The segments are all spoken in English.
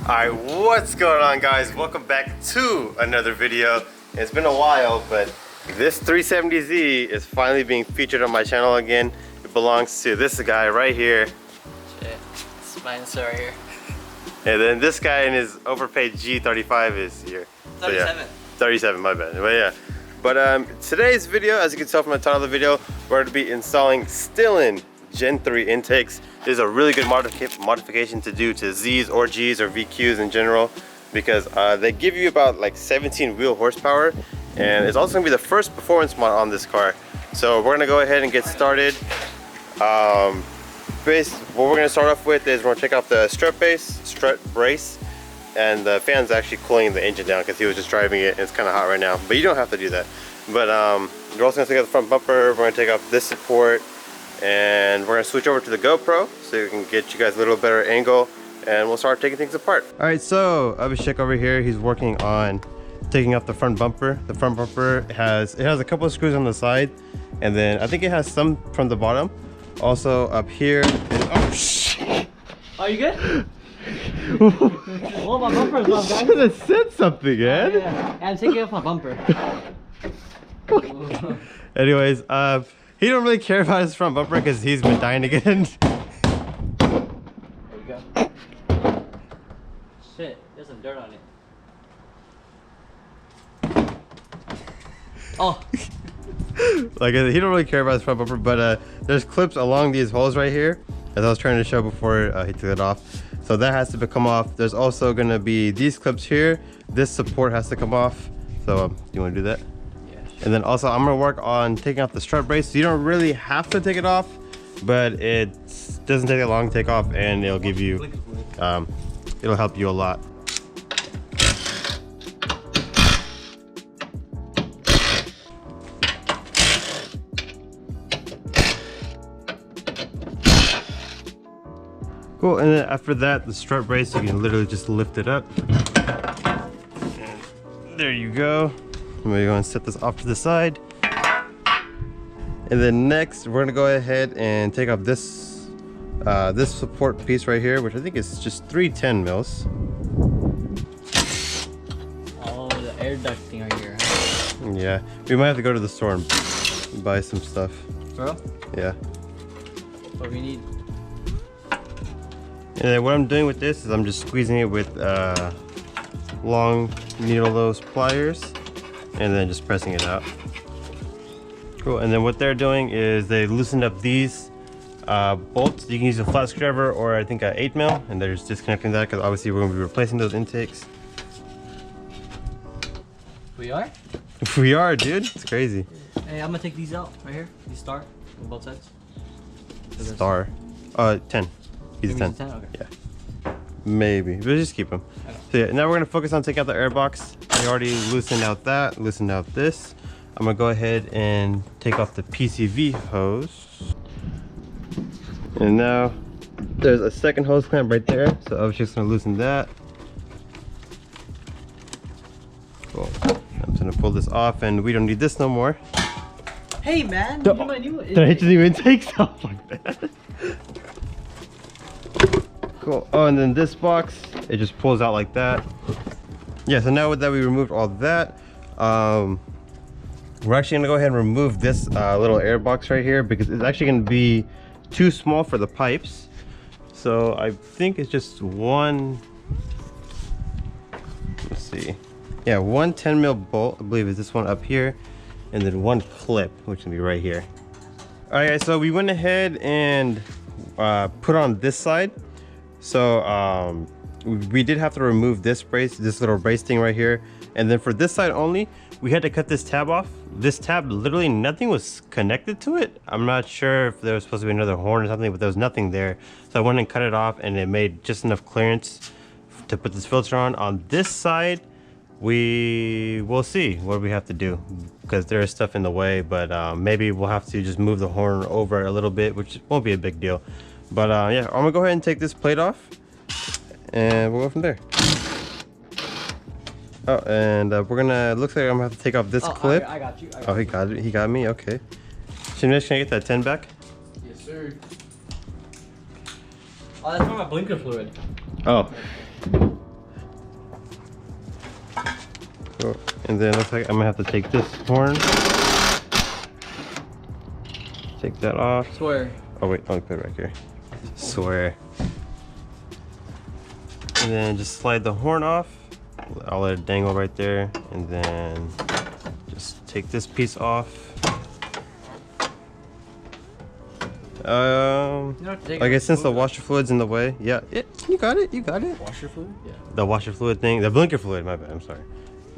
Alright, what's going on, guys? Welcome back to another video. It's been a while, but this 370Z is finally being featured on my channel again. It belongs to this guy right here. Shit, it's mine right here. And then this guy in his overpaid G35 is here. 37. So yeah, 37, my bad. But yeah. But today's video, as you can tell from the title of the video, we're going to be installing Stillen Gen 3 intakes. This is a really good modification to do to Z's or G's or VQs in general, because they give you about like 17 wheel horsepower, and it's also going to be the first performance mod on this car. So we're going to go ahead and get started. What we're going to start off with is we're going to take off the strut brace, and the fan's actually cooling the engine down because he was just driving it and it's kind of hot right now, but you don't have to do that. But we're also going to take off the front bumper. We're going to take off this support, and we're going to switch over to the GoPro so we can get you guys a little better angle, and we'll start taking things apart. All right, so Abhishek over here, he's working on taking off the front bumper. The front bumper has a couple of screws on the side, and then I think it has some from the bottom also up here. And, oh shit! Are you good? Oh, my bumper's off, guys. You should have said something, man. Oh, yeah. I'm taking off my bumper. Anyways, he don't really care about his front bumper because he's been dying again. There we go. Shit, there's some dirt on it. Oh. Like, he don't really care about his front bumper, but there's clips along these holes right here, as I was trying to show before he took it off. So that has to come off. There's also gonna be these clips here. This support has to come off. So do you want to do that? Yeah, sure. And then also I'm gonna work on taking off the strut brace. So you don't really have to take it off, but it doesn't take that long to take off, and it'll give you, it'll help you a lot. Cool, and then after that, the strut brace, you can literally just lift it up. And there you go. I'm gonna go and set this off to the side. And then next, we're gonna go ahead and take off this this support piece right here, which I think is just 310 mils. Oh, the air ducting right here. Yeah, we might have to go to the store and buy some stuff. Bro? Yeah. What we need? And then what I'm doing with this is I'm just squeezing it with long needle nose pliers, and then just pressing it out. Cool. And then what they're doing is they loosened up these bolts. You can use a flat screwdriver or I think an 8mm, and they're just disconnecting that because obviously we're going to be replacing those intakes. We are? We are, dude. It's crazy. Hey, I'm gonna take these out right here. These star on both sides. Star. 10. He's a 10. 10? Okay. Yeah. Maybe. But just keep them. So yeah, now we're going to focus on taking out the air box. I already loosened out that, loosened out this. I'm going to go ahead and take off the PCV hose. And now there's a second hose clamp right there. So I was just going to loosen that. Cool. I'm just going to pull this off, and we don't need this no more. Hey man, Did I hit you intakes off like that? Cool. Oh, and then this box, it just pulls out like that. Yeah, so now that we removed all that, we're actually gonna go ahead and remove this little air box right here because it's actually gonna be too small for the pipes. So I think it's just one, let's see. Yeah, one 10mm bolt, I believe is this one up here, and then one clip, which can be right here. All right, guys, so we went ahead and put on this side. So we did have to remove this brace, this little brace thing right here, and then for this side only, we had to cut this tab off. This tab, literally nothing was connected to it. I'm not sure if there was supposed to be another horn or something, but there was nothing there. So I went and cut it off, and it made just enough clearance to put this filter on. On this side, we will see what we have to do because there is stuff in the way, but maybe we'll have to just move the horn over a little bit, which won't be a big deal. But yeah, I'm gonna go ahead and take this plate off, and we'll go from there. Oh, and we're gonna, looks like I'm gonna have to take off this clip. I got you. Oh, he got it. He got me. Okay. Shimnesh, can I get that 10 back? Yes, sir. Oh, that's for my blinker fluid. Oh. Cool. And then it looks like I'm gonna have to take this horn. Take that off. Swear. Oh wait, I'll put it right here. Swear. And then just slide the horn off. I'll let it dangle right there. And then just take this piece off. I guess since the washer fluid's in the way, yeah, you got it, Washer fluid? Yeah. The washer fluid thing, the blinker fluid, my bad, I'm sorry.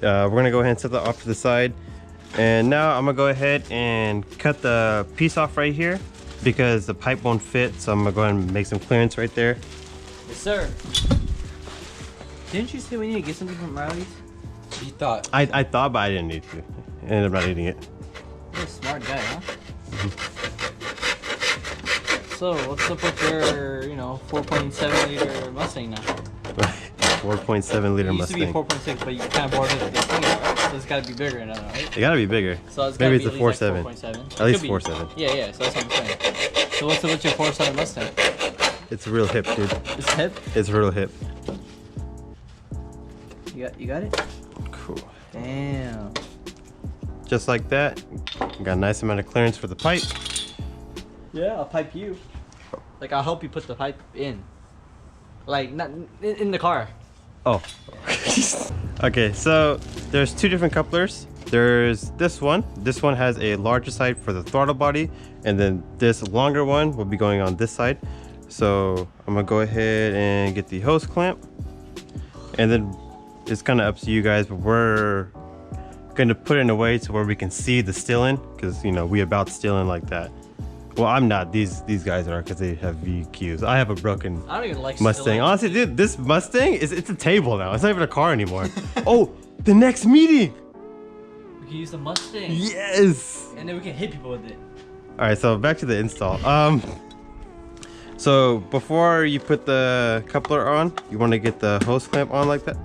We're gonna go ahead and set that off to the side. And now I'm gonna go ahead and cut the piece off right here because the pipe won't fit, so I'm gonna go ahead and make some clearance right there. Yes, sir. Didn't you say we need to get something from Riley's? You thought. I thought, but I didn't need to. I ended up not eating it. You're a smart guy, huh? So, what's up with your, 4.7 liter Mustang now? 4.7 liter It used to Mustang. be 4.6, but you kind of bought it this thing, right? So it's got to be bigger now, right? It gotta be bigger. So it's maybe gotta it's be a at 4.7. least like 4.7. At least Could be. 4.7. Yeah, so that's what I'm saying. So what's up with your 4.7 Mustang? It's real hip, dude. It's hip? It's real hip. You got it? Cool. Damn. Just like that. Got a nice amount of clearance for the pipe. Yeah, I'll pipe you. Like, I'll help you put the pipe in. Like, not in the car. Oh. Okay, so there's two different couplers. There's this one. This one has a larger side for the throttle body, and then this longer one will be going on this side. So I'm gonna go ahead and get the hose clamp, and then it's kind of up to you guys, but we're gonna put it in a way to where we can see the Stillen, because we about Stillen like that. Well, I'm not. These guys are, because they have VQs. I have a broken I don't even like Mustang. Stillen. Honestly, dude, this Mustang it's a table now. It's not even a car anymore. Oh, the next meeting. We can use the Mustang. Yes. And then we can hit people with it. All right, so back to the install. So before you put the coupler on, you want to get the hose clamp on like that.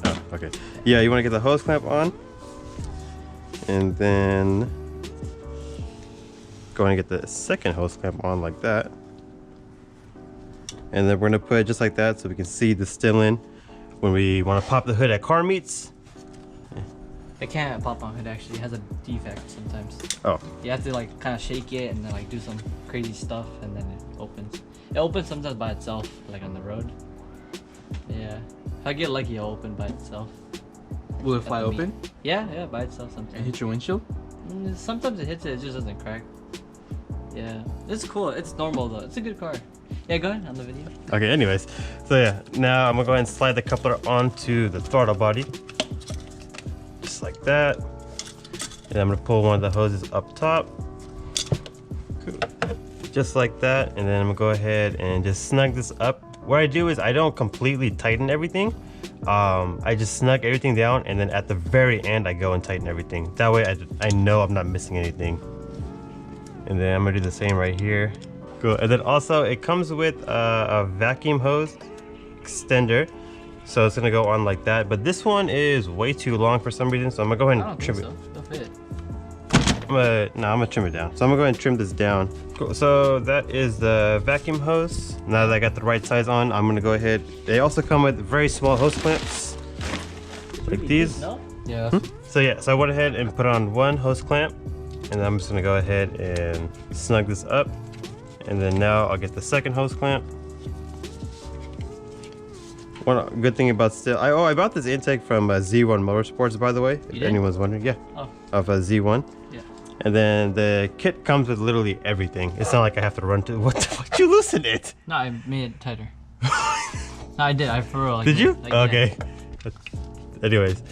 Oh, okay. Yeah, you want to get the hose clamp on, and then go and get the second hose clamp on like that. And then we're gonna put it just like that so we can see the Stillen when we want to pop the hood at car meets. It can't pop on hood actually. It has a defect sometimes. Oh. You have to like kind of shake it and then like do some crazy stuff and then it opens. It opens sometimes by itself, like on the road. Yeah. If I get lucky, it'll open by itself. Will it fly open Yeah, by itself sometimes. and hit your windshield? Sometimes it hits it, it just doesn't crack. Yeah. It's cool. It's normal though. It's a good car. Yeah, go ahead on the video. Okay, anyways. So yeah, now I'm gonna go ahead and slide the coupler onto the throttle body. Just like that. And I'm gonna pull one of the hoses up top. Cool. Just like that. And then I'm gonna go ahead and just snug this up. What I do is I don't completely tighten everything. I just snug everything down, and then at the very end I go and tighten everything. That way I know I'm not missing anything. And then I'm gonna do the same right here. Cool. And then also it comes with a vacuum hose extender, so it's gonna go on like that. But this one is way too long for some reason, so I'm gonna go ahead and trim it. Don't fit. I'm gonna trim it down. So I'm gonna go ahead and trim this down. Cool. So that is the vacuum hose. Now that I got the right size on, I'm gonna go ahead. They also come with very small hose clamps, like these. No? Yeah. So yeah, so I went ahead and put on one hose clamp, and then I'm just gonna go ahead and snug this up. And then now I'll get the second hose clamp. One good thing about I bought this intake from Z1 Motorsports, by the way, if anyone's wondering. Yeah, of Z1. Yeah. And then the kit comes with literally everything. It's not like I have to run to. What the fuck? You loosen it? No, I made it tighter. No, I did. I for real. Like, did you? Like, okay. Yeah. Anyways.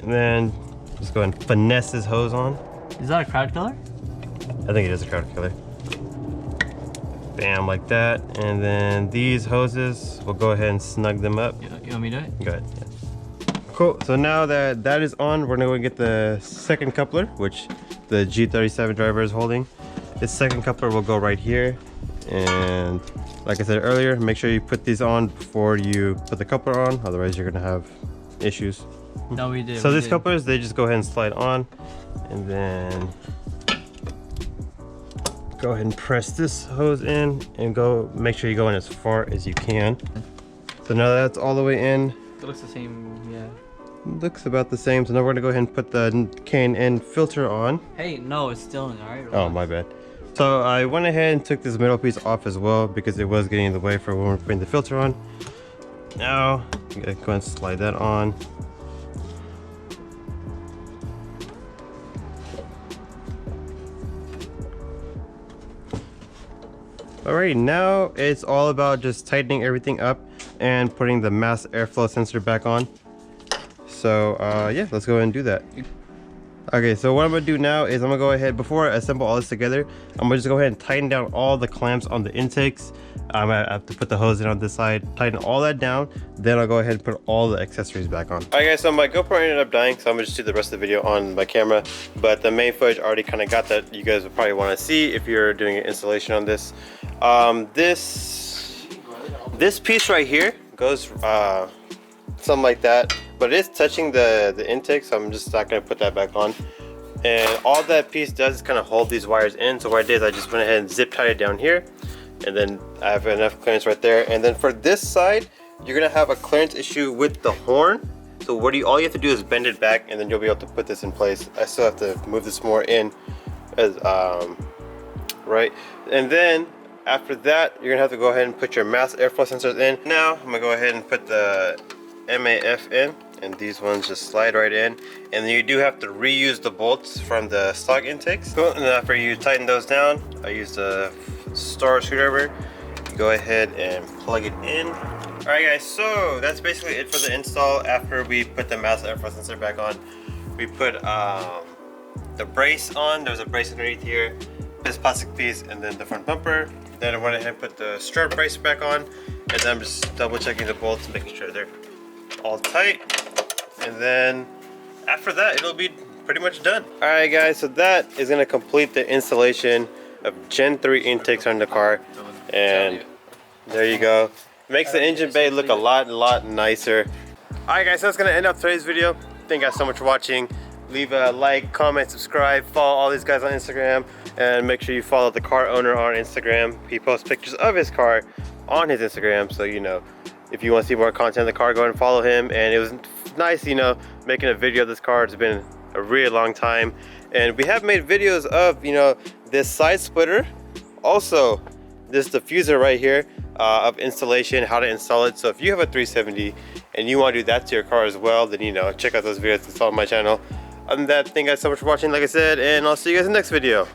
And then just go ahead and finesse this hose on. Is that a crowd killer? I think it is a crowd killer. Bam, like that. And then these hoses, we'll go ahead and snug them up. You want me to do it? Go ahead. Yeah. Cool. So now that that is on, we're gonna go get the second coupler, which the G37 driver is holding. This second coupler will go right here. And like I said earlier, make sure you put these on before you put the coupler on, otherwise you're gonna have issues. No, we did. So these couplers, they just go ahead and slide on, and then go ahead and press this hose in and make sure you go in as far as you can. So now that's all the way in. It looks the same, yeah. Looks about the same. So now we're gonna go ahead and put the K&N filter on. Hey, no, it's still in, alright? Oh, my bad. So I went ahead and took this middle piece off as well because it was getting in the way for when we're putting the filter on. Now, I'm gonna go ahead and slide that on. Alright, now it's all about just tightening everything up and putting the mass airflow sensor back on. So yeah, let's go ahead and do that. Okay, so what I'm gonna do now is I'm gonna go ahead, before I assemble all this together, I'm gonna just go ahead and tighten down all the clamps on the intakes. I have to put the hose in on this side, tighten all that down, then I'll go ahead and put all the accessories back on. Alright guys, so my GoPro ended up dying, so I'm gonna just do the rest of the video on my camera, but the main footage already kind of got that you guys would probably want to see if you're doing an installation on this. This piece right here goes something like that, but it is touching the intake, so I'm just not going to put that back on. And all that piece does is kind of hold these wires in. So what I did is I just went ahead and zip tied it down here, and then I have enough clearance right there. And then for this side, you're going to have a clearance issue with the horn. So all you have to do is bend it back, and then you'll be able to put this in place. I still have to move this more in, as right. And then after that, you're gonna have to go ahead and put your mass airflow sensors in. Now I'm gonna go ahead and put the MAF in, and these ones just slide right in. And then you do have to reuse the bolts from the stock intakes. Cool. And after you tighten those down, I used a star screwdriver. Go ahead and plug it in. All right guys, so that's basically it for the install. After we put the mass airflow sensor back on, we put the brace on. There's a brace underneath here, this plastic piece, and then the front bumper. Then I went ahead and put the strut brace back on, and then I'm just double checking the bolts, making sure they're all tight. And then after that, it'll be pretty much done. All right guys, so that is gonna complete the installation of Gen 3 intakes on the car. And there you go. Makes the engine bay look a lot nicer. All right guys, so that's gonna end up today's video. Thank you guys so much for watching. Leave a like, comment, subscribe, follow all these guys on Instagram, and make sure you follow the car owner on Instagram. He posts pictures of his car on his Instagram, so you know, if you want to see more content of the car, go ahead and follow him. And it was nice, you know, making a video of this car. It's been a really long time, and we have made videos of, you know, this side splitter, also this diffuser right here, of installation, how to install it. So if you have a 370 and you want to do that to your car as well, then you know, check out those videos. It's on my channel. Other than that, thank you guys so much for watching, like I said, and I'll see you guys in the next video.